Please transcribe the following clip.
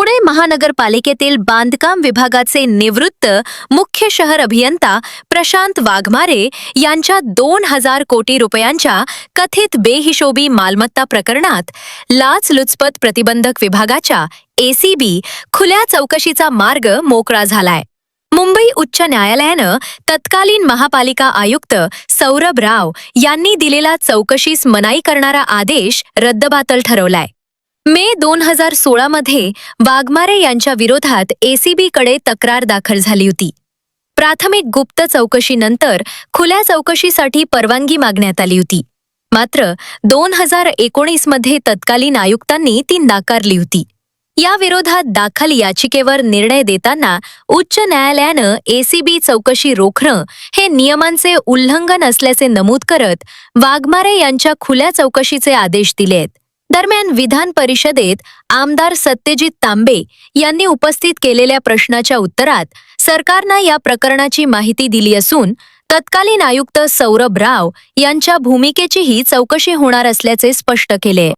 पुणे महानगरपालिकेतील बांधकाम विभागाचे निवृत्त मुख्य शहर अभियंता प्रशांत वाघमारे यांच्या 2000 कोटी रुपयांच्या कथित बेहिशोबी मालमत्ता प्रकरणात लाचलुचपत प्रतिबंधक विभागाच्या एसीबी खुल्या चौकशीचा मार्ग मोकळा झालाय. मुंबई उच्च न्यायालयानं तत्कालीन महापालिका आयुक्त सौरभ राव यांनी दिलेला चौकशीस मनाई करणारा आदेश रद्दबातल ठरवलाय. मे 2016 मध्ये वाघमारे यांच्या विरोधात एसीबीकडे तक्रार दाखल झाली होती. प्राथमिक गुप्त चौकशीनंतर खुल्या चौकशीसाठी परवानगी मागण्यात आली होती. मात्र 2019 मध्ये तत्कालीन आयुक्तांनी ती नाकारली होती. या विरोधात दाखल याचिकेवर निर्णय देताना उच्च न्यायालयानं एसीबी चौकशी रोखणं हे नियमांचे उल्लंघन असल्याचे नमूद करत वाघमारे यांच्या खुल्या चौकशीचे आदेश दिलेत. दरम्यान विधान परिषदेत आमदार सत्यजित तांबे यांनी उपस्थित केलेल्या प्रश्नाच्या उत्तरात सरकारनं या प्रकरणाची माहिती दिली असून तत्कालीन आयुक्त सौरभ राव यांच्या भूमिकेचीही चौकशी होणार असल्याचे स्पष्ट केले.